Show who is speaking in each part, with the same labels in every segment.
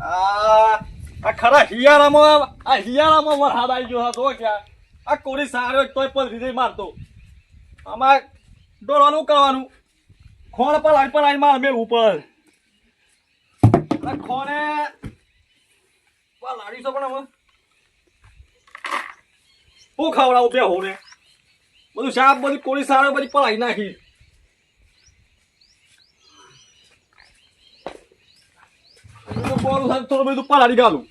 Speaker 1: આ ખરા હિયાળામાં વરસાદ આવી ગયો હતો ક્યાં આ કોરી સારો તોય પણ રીધે મારતો આમાં દોડવાનું કરવાનું ખોણ પર આવી માર મેં ઉપર ખોણે લાડીશો પણ હવે હું ખવડાવું બે હોને બધું શાક બધી કોરી સારો બધી પલાવી નાખી થોડું બધું પલાળી ગાલું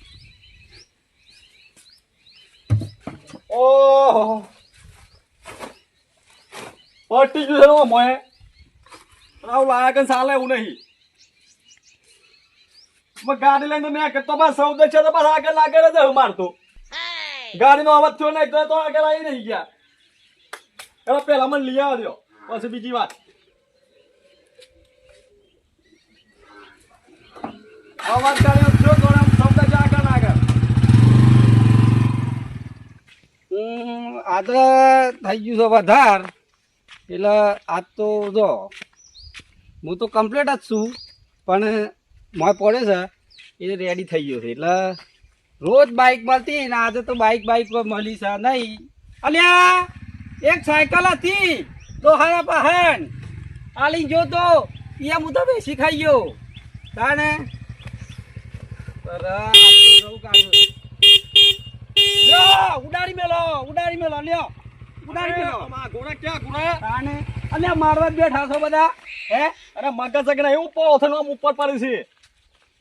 Speaker 1: ઓહો પટી ગયું છે મોએ આવું લાયા કે ચાલે એવું નહીં ગાડી લઈને મેં કે તો બસ સૌદે છે તો બસ આગળ આગળ જ મારતો ગાડીનો અવાજ થયો નહીં તો આગળ આવી નહીં ગયા એટલે પેલા મને લઈ આવજો પછી બીજી વાત અવાજ ગાડીનો થયો તો શબ્દ છે આગળ આગળ
Speaker 2: આ તો થઈ ગયું છે વધાર એટલે આજ તો જો હું તો કમ્પ્લીટ જ છું પણ મોય પડે છે એ રેડી થઈ ગયો છે એટલે રોજ બાઇક મળતી ને આજે તો બાઇક મળી છે નહીં અલ્યા એક સાયકલ હતી તો હારા પહાણ આલી જો તો એ હું તો બેસી ખાઈ ગયો તાને ઉડાડી મેલો લ્યો ઉડાડી મેલો
Speaker 1: ઘોડા ક્યાં ઘોડા
Speaker 2: તાને અલ્યા મારવા જ બેઠા છો બધા હે
Speaker 1: અરે મગજ છે કે નહીં એવું પોથનો આમ ઉપર પડે છે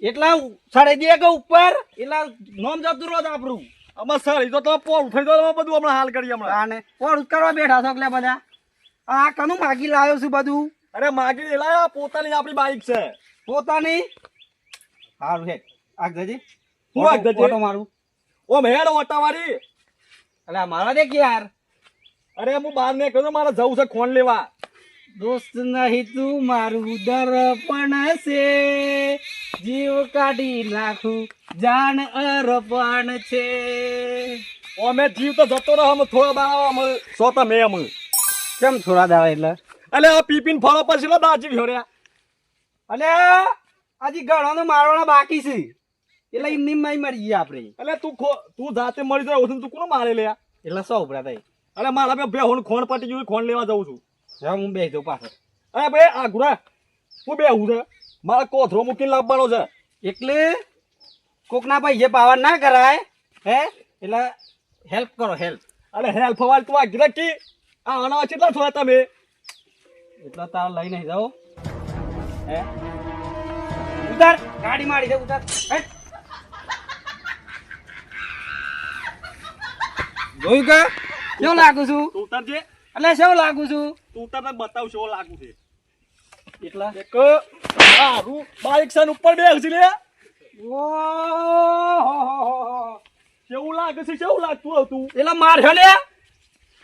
Speaker 2: એટલા સાડે દે કે ઉપર એટલા નોમ જતું રોજ આપણું
Speaker 1: અમાર સર એ તો પોર ઉઠાઈ દો બધું હમણાં હાલ કરીએ હમણાં
Speaker 2: તાને પોર કરવા બેઠા છો એટલે બધા આ કનું માગી લાવ્યો છું બધું
Speaker 1: અરે માગી લાયા પોતાની આપણી બાઈક છે
Speaker 2: પોતાની સારું હે આગ જજે
Speaker 1: હું આગ જજે
Speaker 2: ઓટો મારું
Speaker 1: ઓ મેડ ઓટાવાળી
Speaker 2: અલ્યા મારા દે કે યાર
Speaker 1: અરે હું બહાર ને કહ્યું મારે જવું છે ખોણ લેવા
Speaker 2: દોસ્ત નહીં તું મારું દર્પણ છે જીવ કાઢી નાખું જાન અર્પણ છે
Speaker 1: અમે જીવ તો જતો રહો અમે થોડા દાવા અમે સોતા મેં અમે
Speaker 2: કેમ થોડા દાવા એટલે
Speaker 1: અલે આ પીપીન ફળો પછી લો દાજી ભર્યા
Speaker 2: અલે હજી ઘણોનું મારવાના બાકી છે એટલે એમની માં મરી ગયા આપણે
Speaker 1: એટલે તું જાતે મરી જાય તું કોનો મારે લે
Speaker 2: એટલે સો ઉપરા થાય
Speaker 1: અરે મારા બે હું ખોણ પટી ગયું ખોણ લેવા જાઉં છું
Speaker 2: હવે હું બેસી જાઉં પાછળ
Speaker 1: અરે ભાઈ આ ગુરા હું બે હું છે મારા કોથરો મૂકીને લાવવાનો છે
Speaker 2: એટલે કોકના પૈસે પાવર ના કરાય હે એટલે હેલ્પ કરો હેલ્પ
Speaker 1: અરે હેલ્પ વાળ તું આ ગિરકી આ આના કેટલા થોડા તમે
Speaker 2: એટલા તાર લઈ નહીં જાઓ હે ઉતાર ગાડી મારી છે ઉતાર જોયું કે કેવું લાગુ છું
Speaker 1: તું ઉતારજે
Speaker 2: એટલે શું લાગુ છું
Speaker 1: તું ઉતારને બતાવ શું લાગુ છે
Speaker 2: એટલા
Speaker 1: એક સારું બાઈક સન ઉપર બે હજી લે
Speaker 2: ઓહો
Speaker 1: કેવું લાગે છે કેવું લાગતું હતું
Speaker 2: એટલે માર હે લે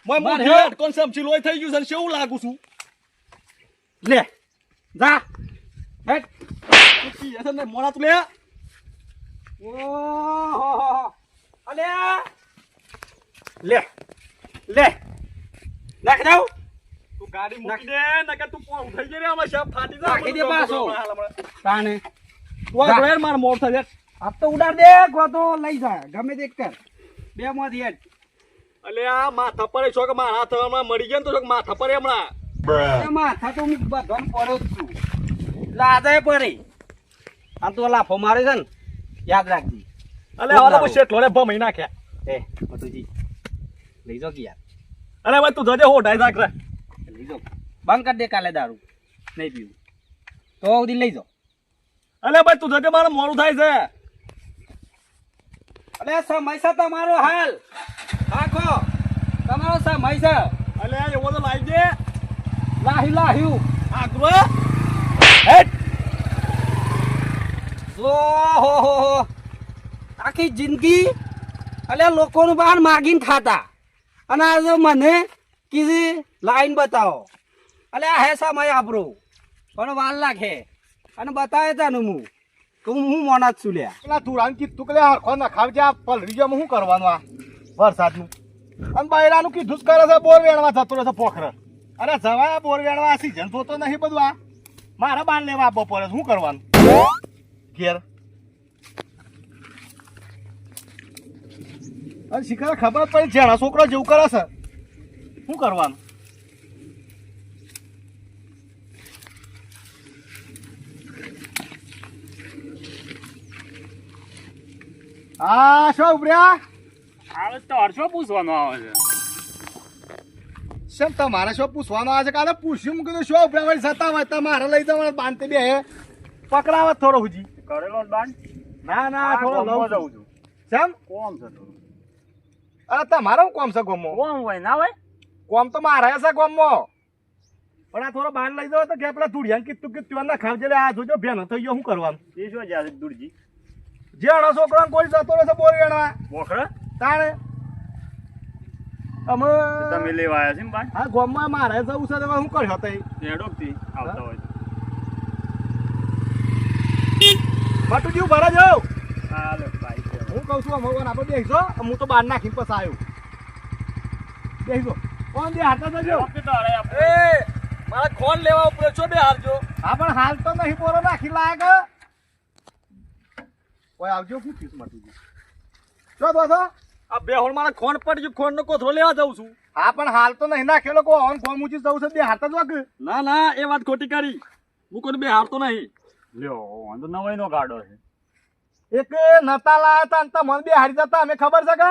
Speaker 1: મેં
Speaker 2: માર
Speaker 1: મોઢે અટકોન સમજી લોય થઈ ગયું છે કેવું લાગુ છું
Speaker 2: લે જા હેટ
Speaker 1: કી હશે ને મોડા તું લે
Speaker 2: ઓહો અલે લે લે નાખ દઉં
Speaker 1: તું ગાડી મૂકી દે નકર તું પોણ ઉઠાઈ જઈ રે આમાં શાપ ફાટી જા
Speaker 2: નાખી દે પાછો તાને
Speaker 1: તું આ ડ્રાઈવર માર મોર થાય
Speaker 2: આ તો ઉડાડ દે કો તો લઈ જા ગમે તે કર બે માંથી હેડ
Speaker 1: અલે આ માથા પર છો કે મારા હાથ હમણાં મરી ગયા ને તો માથા પર હમણાં
Speaker 2: માથા તો હું બધો પડ્યો જ છું લાદે પડી આ તો લાફો મારે છે ને યાદ રાખજી
Speaker 1: અલે હવે તો શેઠ લોરે ભમાઈ નાખ્યા
Speaker 2: એ મતુજી લઈ જાઓ કે યાર
Speaker 1: અરે ભાઈ તું જજે હો ઢાઈ રાખ રે
Speaker 2: લઈ જાઓ બંધ કરી દે કાલે દારૂ નહીં પીવું તો સુધી લઈ જાઓ
Speaker 1: અલે ભાઈ તું જજે મારે મોડું થાય છે
Speaker 2: અલે સમય છે તમારો હાલ રાખો તમારો સમય છે
Speaker 1: અલે એવો તો લાવી દે
Speaker 2: લાહ્યું
Speaker 1: આગળ હેટ
Speaker 2: ઓહો આખી જિંદગી અલે લોકોનું બહાર માગીને ખાતા અને આજે મને કીધી લાઈન બતાવો અલે આ હે સમય આપણો પણ વાર લાગે અને બતાવે તાનું હું મોના જ છું લ્યા
Speaker 1: પેલા તુરાન કીધું કે હરખો નખાવજે આ પલરીજામાં શું કરવાનું આ વરસાદનું અને બૈરાનું કીધું જ કરે છે બોર વેણવા જતો રહેશે પોખર અરે જવાય બોર વેણવા સીઝન થતો નહીં બધું આ મારા બાર લેવા બપોરે શું કરવાનું ઘેર અને શિખર ખબર પડી છે છોકરો જેવું કરે છે શું કરવાનું હા શું ઉભર્યા
Speaker 3: આવે તો હર્ષો પૂછવાનો આવે છે
Speaker 1: શેમ તમારે શું પૂછવાનું આવે છે કાલે પૂછ્યું મૂકી દઉં શું ઉભર્યા હોય જતા હોય તમારે લઈ જવાનું બાંધતે બે પકડાવે થોડો હુજી
Speaker 3: કરેલો જ બાંધ
Speaker 1: ના થોડો લઉં
Speaker 3: જઉં છું
Speaker 1: શેમ
Speaker 3: કોમ છે થોડું
Speaker 1: અરે તમારે શું કોમ છે ગોમો
Speaker 3: કોમ હોય ના હોય
Speaker 1: કોમ તો મારે છે ગોમમાં પણ આ થોડો બહાર લઈ જાવ તો કે આપણે ધૂળિયા કીધું કે ત્યાં ના ખાવજે આ જોજો ભેનો થઈ ગયો શું કરવાનું
Speaker 3: એ શું જાય દૂરજી
Speaker 1: જે અણો છોકરો કોઈ જતો રહેશે બોર વેણવા
Speaker 3: બોખરા
Speaker 1: તાણે અમે
Speaker 3: તમે લેવા આવ્યા છે ને બાંધ
Speaker 1: હા ગોમમાં મારે જવું છે તો શું કર્યો તઈ
Speaker 3: હેડોકથી આવતા હોય
Speaker 1: માટું જેવું ભરા જાવ
Speaker 3: હા લે બાઈક
Speaker 1: હું કહું છું અમોગન આપણે બેસજો હું તો બહાર નાખીને પછી આવ્યો બેસજો કોણ બે હાથા જજો એ મારા ખોન લેવા ઉપર છો બે હારજો હા પણ હાલ તો નહીં બોલો નાખી લાયક ઓય આવજો શું થયું માટું શું દોસ્તો આ બે હોલ મારા ખોન પડી ગયું ખોન નો કોથળો લેવા જાઉં છું હા પણ હાલ તો નહીં નાખેલો કો ઓન ફોર્મ ઊંચી જવું છે બે હાથા જ વાગ ના ના એ વાત ખોટી કરી હું કોઈ બે હારતો નહીં
Speaker 3: લ્યો વાંધો નવાઈ નો ગાડો છે
Speaker 1: એક નતા લાયા તા ને તમને બે હારી જતા અમે ખબર છે કે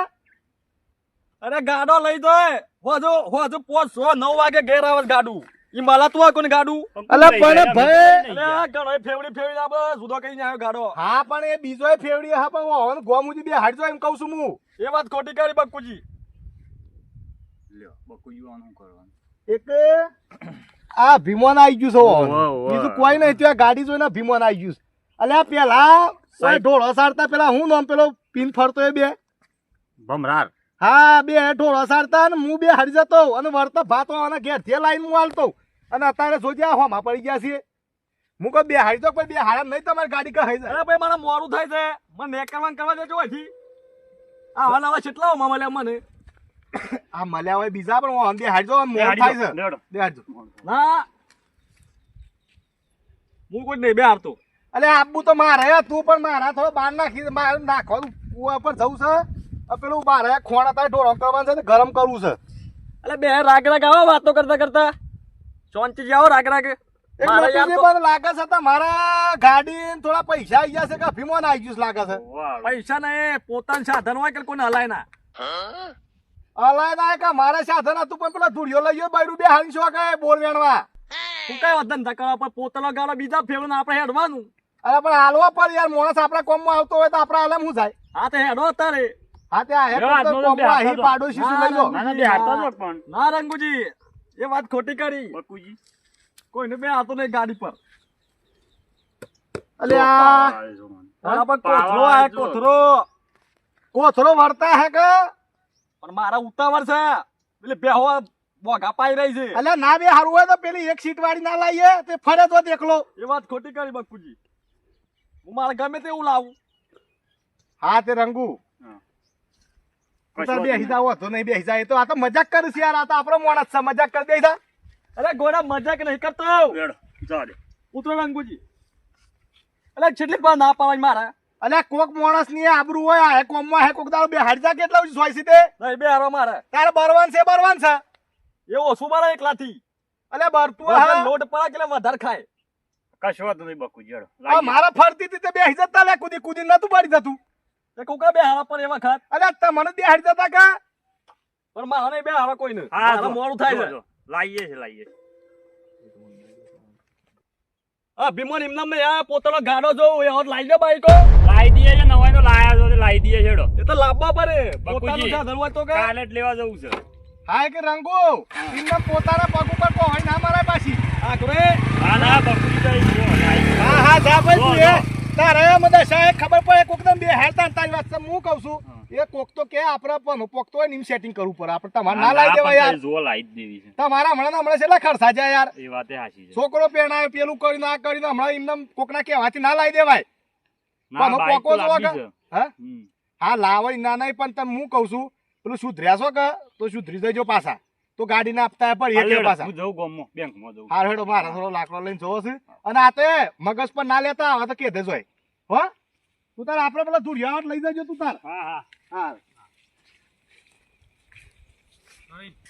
Speaker 1: અરે ગાડો લઈ જાય હોજો 5:09 વાગે ઘેર આવે ગાડું ઈ માલા તું કોને ગાડું અલા પણ ભાઈ અરે ગણો ફેવડી ના બસ જુદો કઈ આવ્યો ગાડો હા પણ એ બીજોય ફેવડી હા પણ ઓન ગોમુજી બે હારી જાય એમ કહું છું હું એ વાત ખોટી કરી બક્કુજી
Speaker 3: લ્યો બકુ યુવાનું કરવાનું
Speaker 1: એક આ ભીમોન આવી ગયું છે ઓન
Speaker 3: વાહ, વાહ.
Speaker 1: બીજું કોઈ નહીં ત્યાં ગાડી જોઈને ભીમોન આવી ગયું છે અલ્યા પેલા ઢોળો સારતા પેલા હું નામ પેલો પિન ફરતો એ બે
Speaker 3: ભમરાર
Speaker 1: હા બે ઢોળો સારતા ને હું બે હારી જતો અને વળતા ભાતો અને ઘેર થી લાઈન હું હાલતો અને અત્યારે જોજે આ હોમાં પડી ગયા છે હું કોઈ બે હારી તો કોઈ બે હારા નહીં તમારી ગાડી કહે છે અરે ભાઈ મારા મોરું થાય છે મને ને કરવા દેજો અહીંથી આવા નવા કેટલા હોમાં મળ્યા મને આ મળ્યા હોય બીજા પણ હું બે હારી જો મોર થાય છે
Speaker 3: લેડો
Speaker 1: બે હારજો ના હું કોઈ નહીં બે હારતો અલે આબુ તો મારે તું પણ મારા થોડો બાર નાખી મારે નાખવાનું કુવા પર જવું છે પેલું મારે ખોણા તારે ઢોળો કરવાનું છે ગરમ કરવું છે એટલે બે રાગ આવો વાતો કરતા શાંતિ જાઓ રાગ લાગે છે તમારા ગાડી થોડા પૈસા આવી જશે કે ભીમો આવી ગયું લાગે છે પૈસા ને પોતાનું સાધન હોય કે કોઈને હલાય ના કે મારે સાધન હતું પણ પેલા ધૂળિયો લઈ ગયો બાયરું બે હારી છો કે બોર વેણવા તું કઈ ધંધા કરવા પણ પોતાનો ગાડો બીજા ફેવડ આપણે હેડવાનું અરે પણ હાલવા પર યાર માણસ આપણા કોમમાં આવતો હોય તો આપણા હાલમ શું થાય હા તે હેડો અત્યારે હા તે પાડોશી શું લઈ લો
Speaker 3: પણ
Speaker 1: ના રંગુજી એ વાત ખોટી કરી
Speaker 3: બકુજી
Speaker 1: કોઈને બે હાથો નહીં ગાડી પર અલ્યા કોથરો વળતા હે કે પણ મારા ઉતાવળ છે એટલે બેહો બોગા પાઈ રહી છે અલ્યા ના બે હારું હોય તો પેલી એક સીટ વાળી ના લાવીએ તે ફરે તો દેખલો એ વાત ખોટી કરી બકુજી હું મારે ગમે તેવું લાવું હા તે રંગુ બેસી જાવ તો નહીં બેસી જાય તો આ તો મજાક કરે છે યાર આ તો આપણો માણસ છે મજાક કરી દે અરે ગોરા મજાક નહીં કરતો
Speaker 3: લેડો જા દે
Speaker 1: ઉતરો રંગુજી અલે છેટલી પણ ના પાવાય મારા અલે કોક માણસ ની આબરૂ હોય આ કોમમાં હે કોક દાડો બે હાડજા કેટલા હોય છે તે નહીં બે હારો મારે તારે બરવાન છે એ ઓછું મારા એકલાથી અલે બરતું હા લોટ પડા કે વધારે ખાય
Speaker 3: કશો વાત નહીં બકુજી હેડો
Speaker 1: આ મારા ફરતી હતી બે જતા લે કુદી નતું પડી જતું તે કોકા બે હારા પર એવા ખાત અલે તમને બે હાડી જતા કા પણ મારે બે હારા કોઈ નહીં મારા મોડું થાય છે
Speaker 3: લાઈએ છે
Speaker 1: આ ભીમન એમના મે આ પોતાનો ગાડો જો એ ઓર લાઈ દે બાઈકો
Speaker 3: લાઈ દીએ છે નવાઈ તો લાયા છો લાઈ દીએ છે હેડો
Speaker 1: એ તો લાવવા પડે
Speaker 3: બકુજી.
Speaker 1: પોતાનું સાધન હોય તો કે
Speaker 3: કાલે જ લેવા જવું છે
Speaker 1: હાય કે રંગો એમના પોતાના પગ ઉપર કોઈ ના મારે પાછી આ કરે
Speaker 3: ના બકુજી તો ઈ જો લાઈ
Speaker 1: હા જા ભાઈ તું એ તારે મને સાહેબ ખબર પડે કોક દમ બે હેરતા તારી વાત છે હું કહું છું એ કોક તો કે આપણે પણ પોકતો હોય નિમ સેટિંગ કરવું પડે આપણે તમારે ના લાઈ દેવા યાર
Speaker 3: જો લાઈ જ દેવી છે
Speaker 1: તમારા હમણાં છેલ્લા ખર્ચા જાય યાર
Speaker 3: એ વાતે હાચી છે
Speaker 1: છોકરો પેણાય પેલું કરીને આ કરીને હમણાં એમને કોકના કહેવાથી ના લાઈ દેવાય
Speaker 3: ના
Speaker 1: પણ
Speaker 3: બાઈક
Speaker 1: પોકો
Speaker 3: તો
Speaker 1: જો
Speaker 3: લાંબી
Speaker 1: કે
Speaker 3: છે
Speaker 1: હા હા લાવાય ના નહીં પણ તમે હું કહું છું પેલું સુધર્યા છો કે તો સુધરી જજો પાછા તો ગાડી ના આપતા પડીએ એટલે પાછા
Speaker 3: હું જઉં ગામમાં બેંકમાં જઉં
Speaker 1: હાર હેડો મારા થોડો લાકડો લઈને જોવો છે અને આ તે મગજ પર ના લેતા હવે તો કે દેજો હો તું તાર આપણે પેલા ધુરિયાવટ લઈ જજો તું તાર
Speaker 3: હા
Speaker 1: હા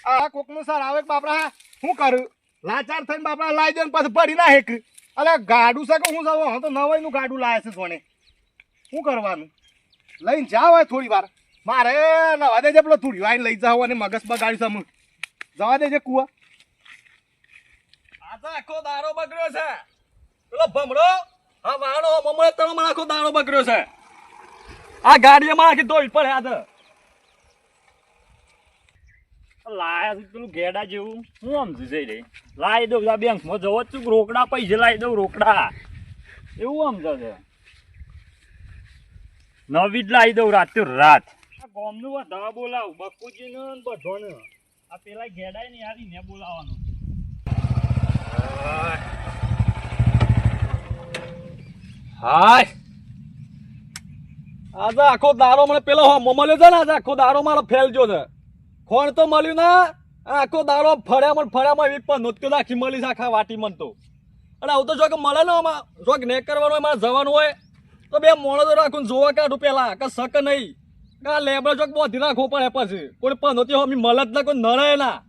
Speaker 4: આ કોકનું સાર આવે કે બાપડા શું કરું લાચાર થઈને બાપડા લાવી દે ને પછી પડી ના હેક અલે ગાડું છે કે હું જાઉં હું તો નવાઈનું ગાડું લાવે છે સોને શું કરવાનું લઈને જાવ હોય થોડી વાર મારે નવા દેજે પેલો થોડી વાર લઈ જાવ અને મગજ બગાડી સમું જવા દેજે કુવા
Speaker 1: આ તો આખો દારો બગડ્યો છે પેલો ભમરો હા વાળો મમળે તળો માં આખો દારો બગડ્યો છે આ ગાડીમાં આખી દોડી પડે આ તો
Speaker 3: લાયા છે પેલું ઘેડા જેવું હું સમજુ છે રે લાવી દઉં આ બેંકમાં જવો છું રોકડા પૈસા લાવી દઉં રોકડા એવું સમજો છે નવી જ લાવી દઉં રાતે રાત આ ગામનું વધારે બોલાવું બકુજીને ને બધોને આ પેલા ઘેડાય ને યાર ને બોલાવાનું
Speaker 1: હાય આજે આખો દારો મને પેલો મળ્યો છે ને આજે આખો દારો મારો ફેલજો છે ખોણ તો મળ્યું ના આખો દારો ફળ્યામાં એક પણ નોત્યો નાખી મળી છે આખા વાટી મન તો અને આવું તો જો કે મળે ને આમાં જો કે નેક કરવાનું હોય મારે જવાનું હોય તો બે મોણો તો રાખું જોવા કાઢું પેલા કે શક નહીં કે લેબડો ચોક બોધી રાખવો પડે પછી કોઈ પણ નહોતી હમી મળે જ ના કોઈ નડે ના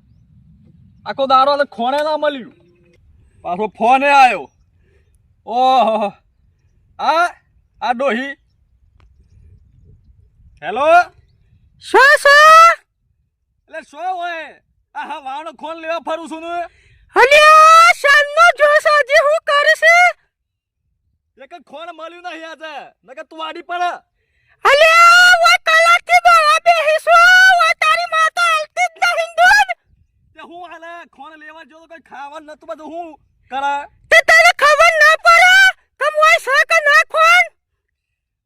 Speaker 1: આખો દારો ખોણે ના મળ્યું પાછો ફોને આવ્યો ઓહો આ ડોહી હેલો
Speaker 5: શું
Speaker 1: એટલે શું હોય આ હા વાળનો ખોન લેવા ફરું છું ને
Speaker 5: અલ્યા શાનનો જોશ આજે હું કરશે
Speaker 1: એક ખોન મળ્યું નહીં આજે નકર તું આડી પડે
Speaker 5: અલ્યા વા કલાકથી બોલા બેહીસો વા તારી માતા હાલતી જ નહીં દોન
Speaker 1: તે હું હાલે ખોન લેવા જો તો કોઈ ખાવાનું નતું બધું હું કરે
Speaker 5: તે તને ખબર ના પડે તમ હોય સક ના ખોન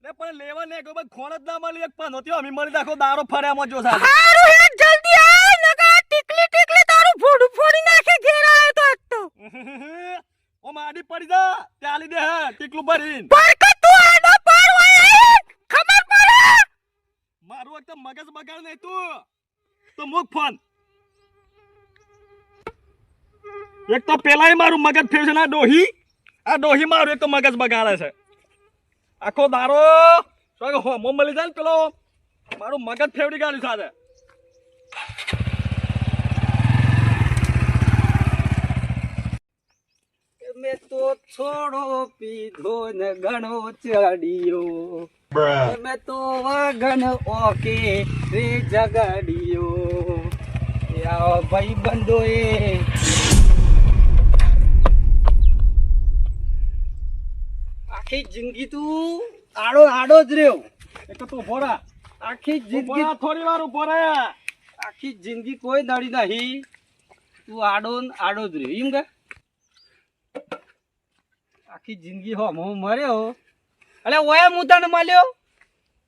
Speaker 1: લે પણ લેવા ને કોઈ ખોન જ ના મળી એક પણ નહોતી અમી મળી રાખો દારો ફર્યામાં જો સાહેબ
Speaker 5: હારું હે જલ્દી આય નકા ટીકલી તારું ફોડું ફોડી નાખે ઘેર આયો તો આજ તો
Speaker 1: ઓ માડી પડી જા ચાલી દે હે ટીકલું ભરીને
Speaker 5: બરકત તું આડો પાર હોય ખબર પડે
Speaker 1: મારું એકદમ મગજ બગાડ નહીં તું તો મુક ફોન એક તો પેલાય મારું મગજ ફેરશે ને આ ડોહી મારું એક તો મગજ બગાડે છે આખો દારો હો મળી જાય ને પેલો મારું મગજ ફેવડી ગાડ્યું સાથે
Speaker 2: મેં તો થોડો પીધો ને ઘણો ચડીયો મેં તો વગન ઓકે રે જગાડ્યો આવો ભાઈ બંધો એ આખી જિંદગી તું આડો જ રહ્યો
Speaker 1: એક તો તું ભોળા
Speaker 2: આખી જિંદગી
Speaker 1: થોડી વાર ઉભો રહે
Speaker 2: આખી જિંદગી કોઈ દાડી નહીં તું આડો જ રહ્યો એમ કે આખી જિંદગી હો હું મર્યો અલે ઓય હું તને મળ્યો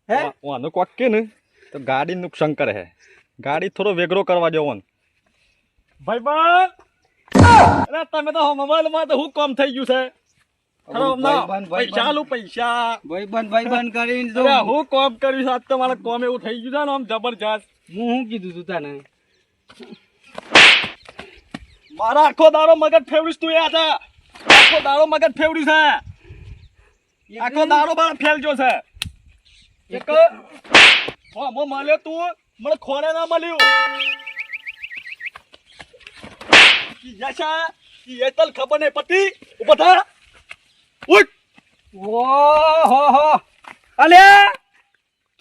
Speaker 2: હે
Speaker 1: આનું કોક કે ને તો ગાડી નુકસાન કરે હે ગાડી થોડો વેગરો કરવા દેવો ને ભાઈબંધ અરે તમે તો મોબાઈલ માં તો હું કામ થઈ ગયું છે પૈસા
Speaker 2: ભાઈબંધ કરીને જો
Speaker 1: અરે હું કામ કર્યું છે આજ તો મારા કામ એવું થઈ ગયું છે ને આમ જબરજસ્ત
Speaker 2: હું કીધું તું તને
Speaker 1: મારા આખો દાડો મગજ ફેવડીશ તું યાદ આખો દાડો મગજ ફેવડી છે આખો દાડો બાર ફેલજો છે એક મો મળ્યો તું મને ખોને ના મળ્યું યશા એ તલ ખબર નહીં પતી ઉભો થા ઉઠ
Speaker 2: ઓહો અલે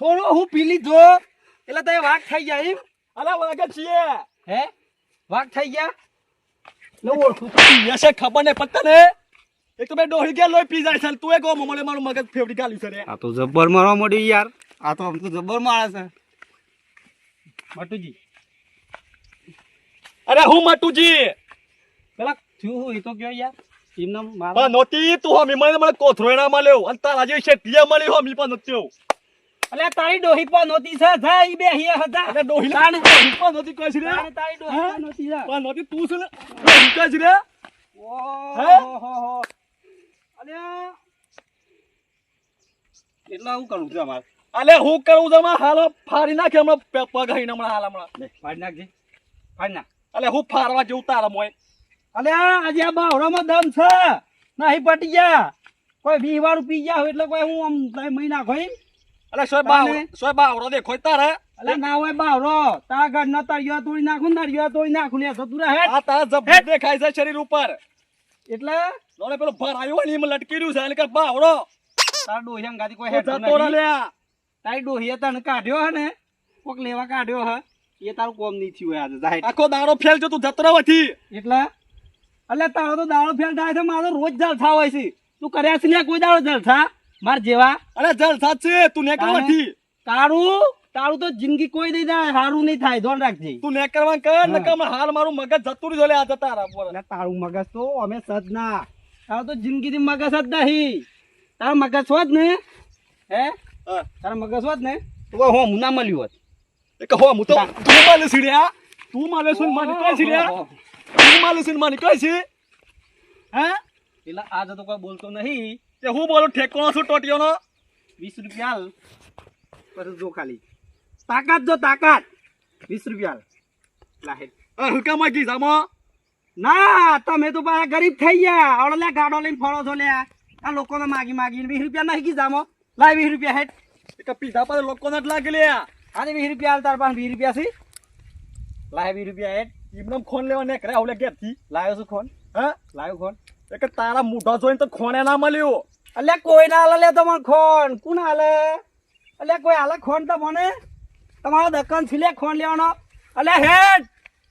Speaker 2: થોડો હું પી લીધો એટલે તે વાઘ થઈ ગયા એમ
Speaker 1: અલા વાગે છીએ
Speaker 2: હે વાઘ થઈ ગયા
Speaker 1: લો ઓળખું યશા ખબર નહીં પત્તા ને એક તો બે ડોહી ગયા લોહી પી જાય છે તું એ કહો મને મારું મગજ ફેવડી ગાલ્યું છે રે
Speaker 2: આ તો જબ્બર મારવા મળ્યું યાર આ તો આમ તો જબ્બર મારે છે મટુજી
Speaker 1: અરે હું મટુજી
Speaker 2: પેલા થયું હું એ તો કયો યાર એમને મારા
Speaker 1: પણ નોતી તું હમી મને કોથરોયણા મળ્યો અને તારા જેવી શેઠિયા મળી હમી પણ નત્યો
Speaker 2: અલે તારી ડોહી પણ નહોતી છે જા ઈ બે હે હતા
Speaker 1: અરે ડોહી પણ નોતી કહે છે રે
Speaker 2: તારી ડોહી પણ નહોતી છે
Speaker 1: પણ નોતી તું છે ને ડોહી કહે છે રે
Speaker 2: ઓહો અલે એટલા હું કરું છું અમાર
Speaker 1: અલે હું કરું છું માં હાલો ફાડી નાખે હમણાં પગ હઈને હમણાં
Speaker 2: ફાડી નાખજે ફાડી નાખ
Speaker 1: અલે હું ફારવા જેવું તારા મોય
Speaker 2: અલે આજે આ બાવડામાં દમ છે નહીં પટી ગયા કોઈ 20 વાળું પી ગયા હોય એટલે કોઈ હું આમ મહિના ખોઈ
Speaker 1: અલે સોય
Speaker 2: તાને?
Speaker 1: બાવરો દેખોય તારે
Speaker 2: અલે ના હોય બાવરો તારા ઘરનો તળિયો તોડી નાખું ને તળિયો તોડી નાખું લે જતું રહે
Speaker 1: આ તારા જબ્બર દેખાય છે શરીર ઉપર
Speaker 2: એટલે
Speaker 1: લોને પેલો ભરાયો હોય ને એમાં લટકી રહ્યું છે એટલે કે બાવરો
Speaker 2: તારા ડોહી અંગાથી કોઈ
Speaker 1: તો
Speaker 2: હેઠું
Speaker 1: જતો રહે
Speaker 2: નથી.
Speaker 1: લ્યા.
Speaker 2: તારી ડોહીએ તને કાઢ્યો હે ને કોક લેવા કાઢ્યો હે એ તારું કોમ નહીં થયું આજે જાહેર
Speaker 1: આખો દાડો ફેલ જો તું જતો રહે વથી.
Speaker 2: એટલે એટલે તારો તો દાડો ફેલ થાય છે મારો રોજ જલસા હોય છે તું કર્યા છે ને કોઈ દાડો જલસા માર જેવા
Speaker 1: અરે જલસા જ છે તું નેકળ
Speaker 2: તાને?
Speaker 1: વથી.
Speaker 2: તારું તો જિંદગી કોઈ નહીં થાય સારું નહીં થાય ધ્યાન રાખજે
Speaker 1: તું નેકળવા કર ને
Speaker 2: હા.
Speaker 1: કે હાલ મારું મગજ જતું રહ્યું લે આ તારા પર.
Speaker 2: એટલે તારું મગજ તો અમે સજ ના તારું તો જિંદગીથી મગજ જ નહીં તારું મગજ હોત ને હે
Speaker 1: હા.
Speaker 2: તારા મગજ હોત ને તો કોઈ હું ના મળ્યું હોત
Speaker 1: એ કે હો હું તો તું માલે સીડ્યા તું માલે સુન મને કઈ સીડ્યા તું માલે સુન મને કઈ છે હે
Speaker 2: એટલે આજે તો કોઈ બોલતો નહીં
Speaker 1: તે હું બોલું ઠેકોણો છું ટોટિયોનો
Speaker 2: 20 રૂપિયા હાલ પછી જો ખાલી તાકાત જો તાકાત 20 રૂપિયા હાલ લાહે
Speaker 1: હલકા માંગી જામો
Speaker 2: ના તમે તો પાછા ગરીબ થઈ ગયા આવડે લે ગાડો લઈને ફરો છો લે આ લોકોને માગી માગીને 20 રૂપિયા નાખી જામો લાય 20 રૂપિયા હેઠ
Speaker 1: એક પીધા પર લોકોને જ લાગી લે
Speaker 2: આજે 20 રૂપિયા હાલ તાર પાસે 20 રૂપિયા છે લાય 20 રૂપિયા હેઠ
Speaker 1: એમને ખોન લેવા ને કરે આવલે ઘેરથી
Speaker 2: લાયો છું ખોન
Speaker 1: હા
Speaker 2: લાયો ખોન
Speaker 1: એક તારા મોઢા જોઈને તો ખોણે ના મળ્યો
Speaker 2: અલ્યા કોઈ ના હાલે લે તમને ખોન કોણ હાલે અલ્યા કોઈ હાલે ખોન તો મને તમારો દકન છે લે ખોન લેવાનો અલ્યા હેડ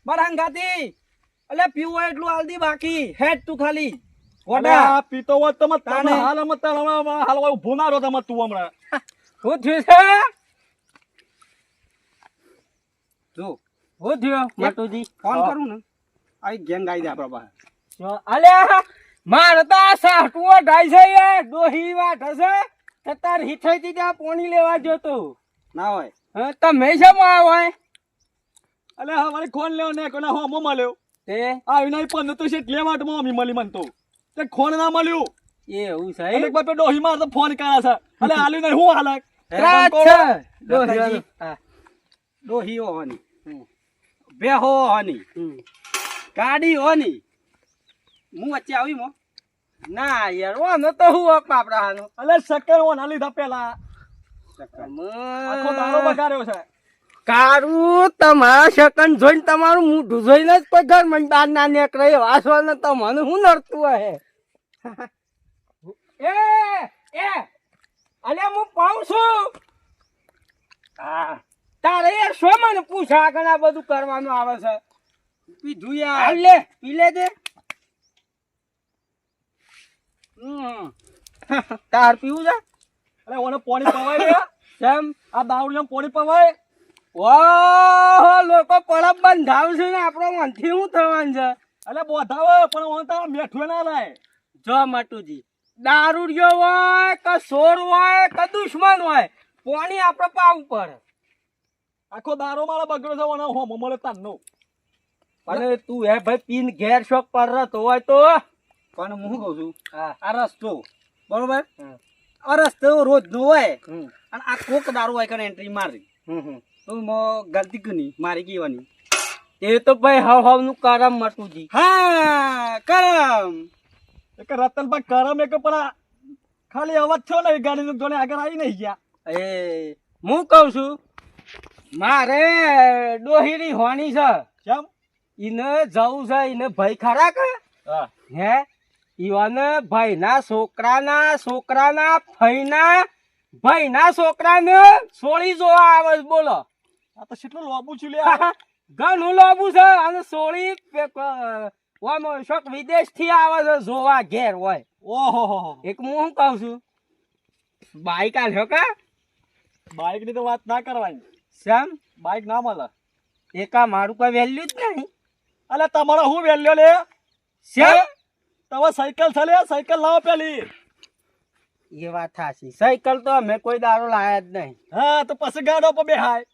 Speaker 2: મારા હંગાતી અલ્યા પીવું હોય એટલું હાલ દી બાકી હેડ તું ખાલી
Speaker 1: અલ્યા,
Speaker 2: વડા
Speaker 1: આ પીતો હોત તો મત
Speaker 2: તાને.
Speaker 1: તમે હાલ મત હાલ ઉભો ના રહો તમે તું હમણાં
Speaker 2: શું થયું છે જો શું થયું માટુજી ફોન કરું ને આવી ગેંગ આવી દે આપણા પાસે અલ્યા મારે તો આ સાટુઓ ઢાઈ છે યાર ડોહી વાટ હશે તો તાર હિથાઈથી ત્યાં પોણી લેવા જતો ના હોય હા તમે શેમાં હોય
Speaker 1: અલ્યા હા મારે ખોન લેવા ને કોના હો મળ્યો
Speaker 2: તે
Speaker 1: આવી નહીં પણ તો છે એટલે વાટમાં અમી મળી મન તો તે ખોન ના મળ્યું
Speaker 2: એવું છે
Speaker 1: એટલે બાપે ડોહી માર તો ફોન કર્યા છે અલે આલ્યું નહીં હું હાલક
Speaker 2: ડોહી ડોહી હોવાની બેહો હોવાની ગાડી હોવાની હું વચ્ચે આવી મો ના યાર વાનો તો હું હક પાપડાનો
Speaker 1: અલે શક્કર ઓન ના લીધા પેલા આખો દારો બગાડ્યો છે
Speaker 2: કારું તમારા સેકન્ડ જોઈને તમારું મોઢું જોઈને જ પગાર મને બાર ના નીકળે વાસવા ને તમને હું નડતું હે એ અલ્યા હું પાઉં છું હા તારે યાર શું મને પૂછા આગળ આ બધું કરવાનું આવે છે પીધું યાર લે પી લે દે તાર પીવું છે
Speaker 1: અલે ઓને પાણી પવાય રે
Speaker 2: કેમ
Speaker 1: આ દાવડીમાં પાણી પવાય
Speaker 2: ઓહો લોકો પડપ બંધાવશે ને આપણો મનથી શું થવાનું છે
Speaker 1: અલે બોધાવે પણ ઓન તો મેઠું ના લાય
Speaker 2: જો માટુજી દારૂડિયો હોય કે સોર હોય કે દુશ્મન હોય પાણી આપણે પાવું પડે
Speaker 1: આખો દારો મારો બગડ્યો છે ઓને હો મળે તારનો
Speaker 2: અને તું હે ભાઈ પીન ઘેર શોક પર રહેતો હોય તો પણ હું શું કહું છું આ રસ્તો બરોબર આ રસ્તો રોજ નો હોય અને આ કોક દારૂ હોય કે એન્ટ્રી મારી તો ગલતી કની મારી કહેવાની એ તો ભાઈ હવ નું કરમ માટુજી હા કરમ
Speaker 1: એક રતનભાઈ કરમ એક પણ આ ખાલી અવાજ થયો ને ગાડી જોડે આગળ આવી નહીં ગયા
Speaker 2: એ હું કઉ છું મારે ડોહીની હોની છે
Speaker 1: કેમ
Speaker 2: ઈને જવું છે ઈને ભાઈ ખરા કે
Speaker 1: હા
Speaker 2: હે ઈવાને ભાઈના છોકરાના ભાઈના છોકરાને સોળી જોવા આવે છે, બોલો
Speaker 1: આ તો કેટલું લોબુ છું લે
Speaker 2: ઘણું લોબુ છે અને સોળી શોક વિદેશ થી આવે છે જોવા ઘેર હોય
Speaker 1: ઓહો
Speaker 2: એક હું શું કઉ છું બાઈક આલ્યો કા
Speaker 1: બાઈક ની તો વાત ના કરવાની
Speaker 2: શ્યામ
Speaker 1: બાઈક ના મળે
Speaker 2: એકા મારું કોઈ વેલ્યુ જ નહીં
Speaker 1: અલે તમારો હું વેલ્યો લે
Speaker 2: શ્યામ
Speaker 1: તમે સાયકલ છે લે સાયકલ લાવો પેલી
Speaker 2: એ વાત થાશી સાયકલ તો અમે કોઈ દારો લાયા જ નહીં
Speaker 1: હા તો પછી ગાડો પર બેહાય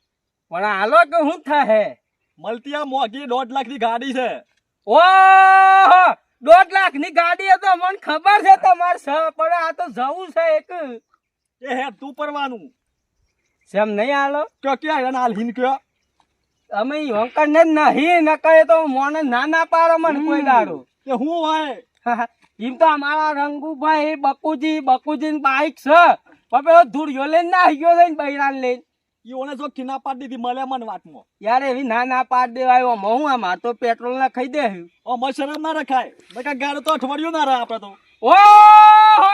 Speaker 2: પણ હાલો કે શું થાય
Speaker 1: મળતી આ મોંઘી 1.5 લાખ ની ગાડી છે
Speaker 2: ઓહો 1.5 લાખ ની ગાડી હતો મને ખબર છે તમારે પણ આ તો જવું છે એક
Speaker 1: એ હે તું પરવાનું
Speaker 2: સેમ નહીં હાલો
Speaker 1: કયો ક્યાં એને હાલ હિન કયો
Speaker 2: અમે અંકર ને નહીં ન કહે તો મોને ના પાડો મને કોઈ દાડો
Speaker 1: કે હું હોય
Speaker 2: એમ તો અમારા રંગુભાઈ બકુજી બાઈક છે પણ પેલો ધૂળિયો લઈને નાહી ગયો છે ને બૈરાને લઈને.
Speaker 1: ઈ ઓને જો કિના પાડી દીધી મળે મને વાતમાં.
Speaker 2: યાર એવી ના પાડ દેવાય હું આ માર તો પેટ્રોલ ના ખાઈ દે.
Speaker 1: ઓ મશરમ ના રખાય નકા ગાડી તો અઠવાડિયું ના રહે આપણે તો.
Speaker 2: ઓહો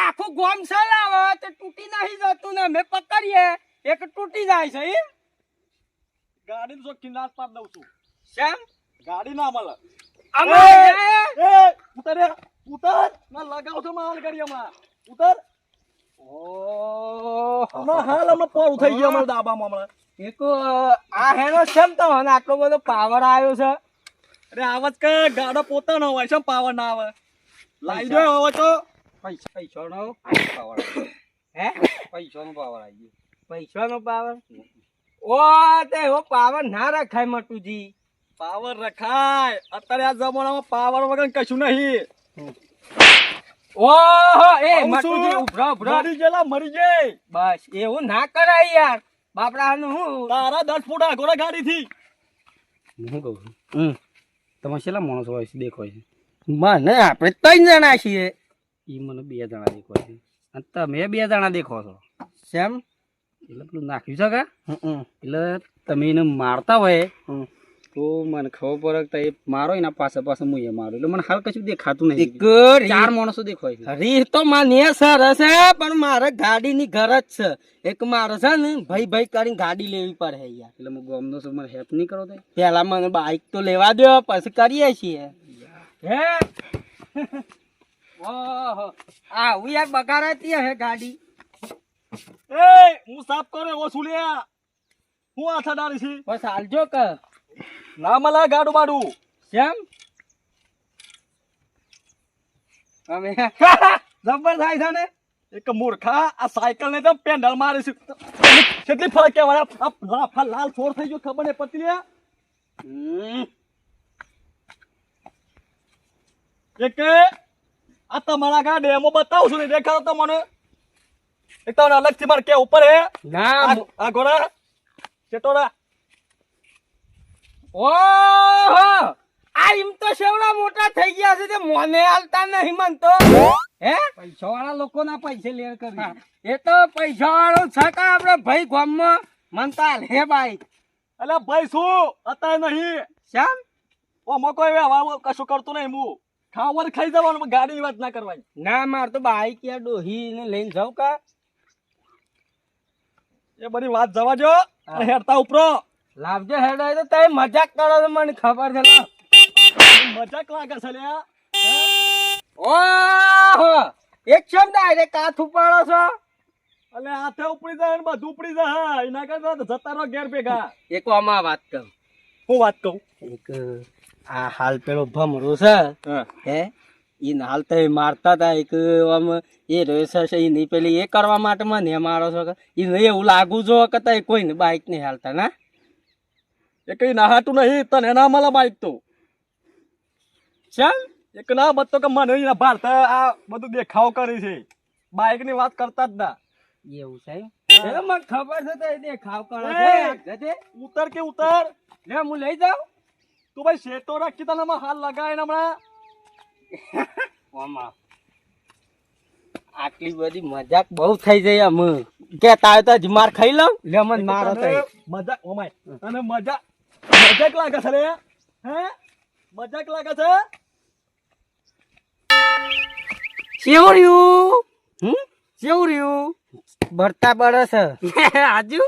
Speaker 2: આખું ગોમ સલાવે તે તૂટી નહીં જતું ને અમે પકડીએ એક તૂટી જાય છે ઈ.
Speaker 1: ગાડી જો કિનાર પાડ દઉં છું.
Speaker 2: શેમ
Speaker 1: ગાડી ના મળે.
Speaker 2: અમે
Speaker 1: એ ઉતર રે, ઉતર ના લગાવ છો માલ કરી હમણાં. ઉતર હમણાં હાલ હમણાં પોરું થઈ ગયું હમણાં દાબામાં હમણાં.
Speaker 2: એક આ હેનો શેમ તો અને આટલો બધો પાવર આવ્યો છે.
Speaker 1: અરે આવાજ કે ગાડો પોતાનો હોય છે પાવર ના આવે. લાઈ દો હવે તો
Speaker 2: પૈસાનો પાવર હે પૈસાનો પાવર આવી ગયો. પૈસાનો પાવર ઓ તે એવો પાવર ના રખાય મટુજી.
Speaker 1: પાવર રખાય અત્યારે આ જમાનામાં પાવર વગર કશું નહીં.
Speaker 2: ઓહો એ
Speaker 1: આવું
Speaker 2: મટુજી
Speaker 1: છું.
Speaker 2: ઉભરો
Speaker 1: મરી ગયેલા મરી જાય.
Speaker 2: બસ એવું ના કરાય યાર બાપડાનું હું
Speaker 1: તારા 10 ફૂટ આગળ ગાડી થી.
Speaker 2: હું કહું છું તમે છેલ્લા માણસો હોય છે દેખો છે મને આપણે 3 જણા છીએ ઈ મને 2 જણા દેખો છે અને તમે 2 જણા દેખો છો શેમ એટલે પેલું નાખ્યું છે કે એટલે તમે એને મારતા હોય તો મને ખબર પડે કે એ મારો એના પાસે હું એ મારું એટલે મને હાલ કશું દેખાતું નહીં. 4 માણસો દેખાય છે. રીત તો માન્ય સરસ છે પણ મારે ગાડીની ગરજ છે. એક મારે છે ને ભાઈ કરીને ગાડી લેવી પડે યાર. એટલે હું ગામનો છું મને હેલ્પ નહીં કરો. પેલા મને બાઈક તો લેવા દો પછી કરીએ છીએ. હે ઓહો આ હું યાર બગાડતી હે ગાડી.
Speaker 1: એ હું સાફ કરે ઓ સુલિયા હું આથા ડાળી છે.
Speaker 2: બસ હાલજો કે
Speaker 1: ના મળે ગાડું બાડું.
Speaker 2: કેમ અમે જબર થાય છે ને
Speaker 1: એક મૂર્ખા આ સાયકલ ને તો પેન્ડલ મારી છે. કેટલી ફરક કહેવાય આ લાલ છોડ થઈ ગયો ખબર નહીં પડતી લે. એક આ તમારા ગા ડેમો બતાવું છું ને દેખાડો તો મને. એક તો અલગથી મારે કે ઉપર હે
Speaker 2: ના
Speaker 1: આ ઘોડા ચેટોડા.
Speaker 2: ઓહો આ એમ તો સેવડા મોટા થઈ ગયા છે તે મોને હાલતા નહીં મન તો. હે પૈસા વાળા લોકો ના પૈસે લેર કરી એ તો પૈસા વાળો છે કે આપડે ભાઈ ગામમાં મનતા હે બાઈક.
Speaker 1: અલ્યા ભાઈ શું અત્યારે નહીં.
Speaker 2: શ્યામ
Speaker 1: ઓમાં કોઈ વ્યવહાર કશું કરતો નહીં. હું ખાવાનું ખાઈ જવાનું ગાડીની વાત ના કરવાની.
Speaker 2: ના માર તો બાઈક યાર ડોહી ને લઈને જાવ કા
Speaker 1: એ બધી વાત જવા દો અને હેડતા ઉપરો.
Speaker 2: લાવજો હેડો તો તમે મજાક કરો તો મને ખબર છે.
Speaker 1: મજાક લાગે છે લ્યા.
Speaker 2: ઓહો એક શબ્દ ડાયરેક્ટ કાથ ઉપાડો છો.
Speaker 1: અલે હાથે ઉપડી જાય ને બધું ઉપડી જાય. એના કરતા જતા રહો ઘેર ભેગા.
Speaker 2: એક આમાં વાત કરું.
Speaker 1: હું વાત કહું.
Speaker 2: એક આ હાલ પેલો ભમરો છે હે ઈ હાલ તો મારતા હતા એક આમ એ રેસ છે ઈ પેલી એ કરવા માટે મને મારો છો કે ઈ એવું લાગુ જો કે તઈ કોઈને બાઈક નહીં હાલતા ના
Speaker 1: એ કઈ નાહાતું નહીં તને ના મળે બાઈક તો.
Speaker 2: ચાલ
Speaker 1: એક ના બતો કે મને એના ભારતા આ બધું દેખાવ કરી છે. બાઈક ની વાત કરતા જ ના.
Speaker 2: એવું છે એ મને ખબર છે તો દેખાવ કરે છે.
Speaker 1: ઉતર કે ઉતર
Speaker 2: લે હું લઈ જાઉં.
Speaker 1: તું ભાઈ શેતો રાખી તને હાલ લગાય ને હમણાં.
Speaker 2: મામા આટલી બધી મજાક બહુ થઈ જાય આમ કેતા હોય તો જ માર ખાઈ લઉં. લે મને મારો તો
Speaker 1: મજાક ઓમાય અને મજાક લાગે છે લે. હે મજાક લાગે છે.
Speaker 2: કેવું રહ્યું કેવું રહ્યું ભરતા બરસ આજુ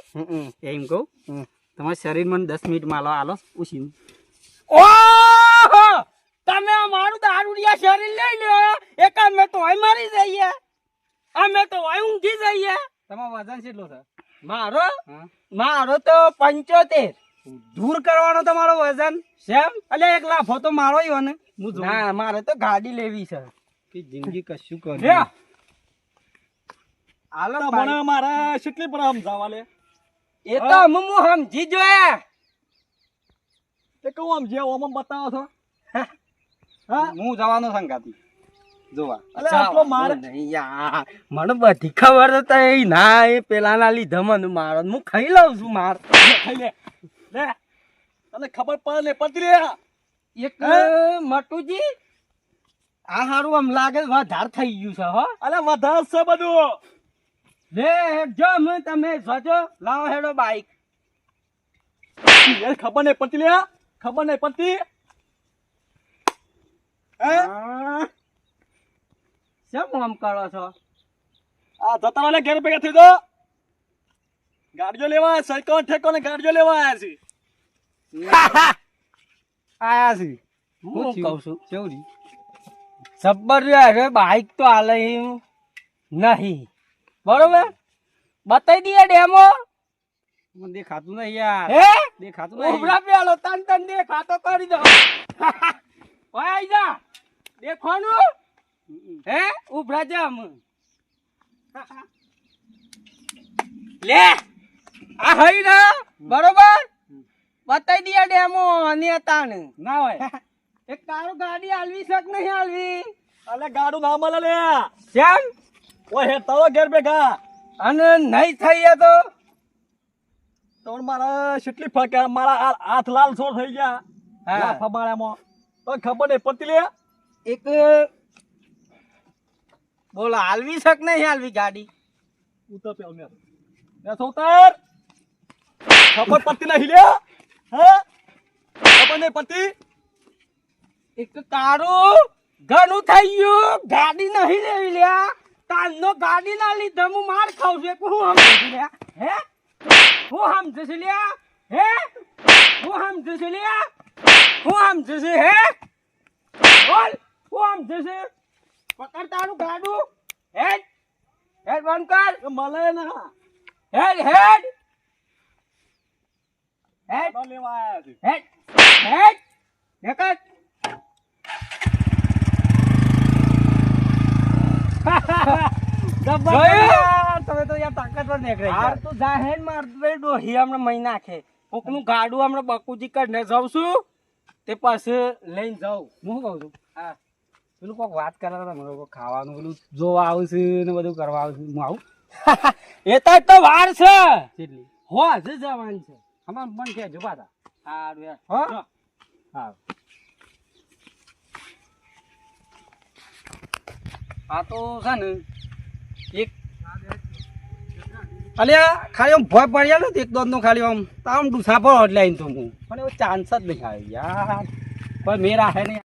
Speaker 2: એમ કહું તમારા શરીર મને 10 મિનિટ માં આલો ઉછી. ઓહો તમે મારું દારૂડિયા શરીર લઈ લ્યો એક અમે તો હોય મારી જઈએ અમે તો હોય ઊંઘી જઈએ. તમારો વજન કેટલો છે? મારો તો 75. દૂર કરવાનો તમારો વજન સેમ એટલે એક લાફો તો મારો યો ને. ના મારે તો ગાડી લેવી છે કે જિંદગી કશું કરે હાલો
Speaker 1: મને મારા કેટલી પર સમજાવા લે.
Speaker 2: એ તો હું સમજી જોયા
Speaker 1: એ કહું આમ જે ઓમ બતાવો છો.
Speaker 2: હું જવાનો સંગાતી જોવા.
Speaker 1: અલે આટલો માર
Speaker 2: મને બધી ખબર હતી ના એ પેલા ના લીધે મને મારો હું ખાઈ લઉં છું માર
Speaker 1: ખાઈ લે લે તને ખબર પડે ને પડતી રે.
Speaker 2: એક મટુજી આ હારું આમ લાગે વધાર થઈ ગયું છે હો.
Speaker 1: અલે વધારે છે બધું.
Speaker 2: લે જો હું તમે જોજો લાવો હેડો બાઈક
Speaker 1: યાર ખબર નહીં પડતી લ્યા ખબર નહીં પડતી હે
Speaker 2: કેમ આમ કરો છો
Speaker 1: આ જતા વાળા ઘેર ભેગા થઈ દો ગાડીઓ લેવા સાયકલ ઠેકો ને ગાડીઓ લેવા આવ્યા છે
Speaker 2: આયા છે હું કહું છું ચૌરી જબ્બર રે બાઈક તો હાલે એમ નહીં બરોબર બતાવી દઈએ ડેમો મને દેખાતું નહીં યાર હે દેખાતું નહીં ઉભરા પેલો તન તન દેખાતો કરી દો ઓય આઈ જા દેખવાનું હે ઉભરા જા અમે લે આ હઈ ના બરોબર બતાવી દઈએ ડેમો અને તાણ ના હોય એક તારું ગાડી હાલવી શક નહીં હાલવી
Speaker 1: અલે ગાડું ના મળે લે
Speaker 2: કેમ
Speaker 1: ઓય હે તવો ઘેર ભેગા
Speaker 2: અને નહીં થઈ તો
Speaker 1: તો મારા કેટલી ફાક્યા મારા હાથ લાલ સોર થઈ ગયા
Speaker 2: હા.
Speaker 1: લાફા માળામાં તો ખબર નહીં પડતી લે
Speaker 2: એક બોલો હાલવી શક નહીં હાલવી ગાડી
Speaker 1: ઉતર પેલ ને ઉતર ખબર પડતી નહીં લે હે ખબર નહીં પડતી
Speaker 2: એક તો તારું ઘણું થઈ ગયું ગાડી નહીં લેવી લ્યા તારનો ગાડી ના લીધે હું માર ખાઉં છું હું સમજુ લ્યા હે હું સમજુ છું લ્યા હે હું સમજુ છું લ્યા હું સમજુ છું હે બોલ હું સમજુ છું પકડ તારું ગાડું હેડ હેડ બંધ કર
Speaker 1: એ મળે ના
Speaker 2: હેડ હેડ હેડ
Speaker 1: તો લેવા આવ્યા છે
Speaker 2: હેડ હેડ દેખાત તમે તો યાર તાકાતવર નીકળે હાર તો જાહેર મારતો ડોહી હમણાં મહી નાખે કોકનું ગાડું હમણાં બકુજી કરીને જાઉં છું તે પાછું લઈને જાઉં હું શું કહું છું હા પેલું કોઈક વાત કરતા હતા મને કોઈક ખાવાનું પેલું જોવા આવું છે ને બધું કરવા આવું છું હું આવું એ તો વાર છે કેટલી હો હજી જવાની છે અમાર મન કે જો પાછા સારું યાર હો હા આ તો છે ને એક અલ્યા ખાલી આમ ભય પડ્યા ને એક દોડ નો ખાલી આમ ડૂસા પર એટલે આવીને તો હું પણ એવો ચાન્સ જ નહીં આવ્યો યાર પણ મેરા હે નહીં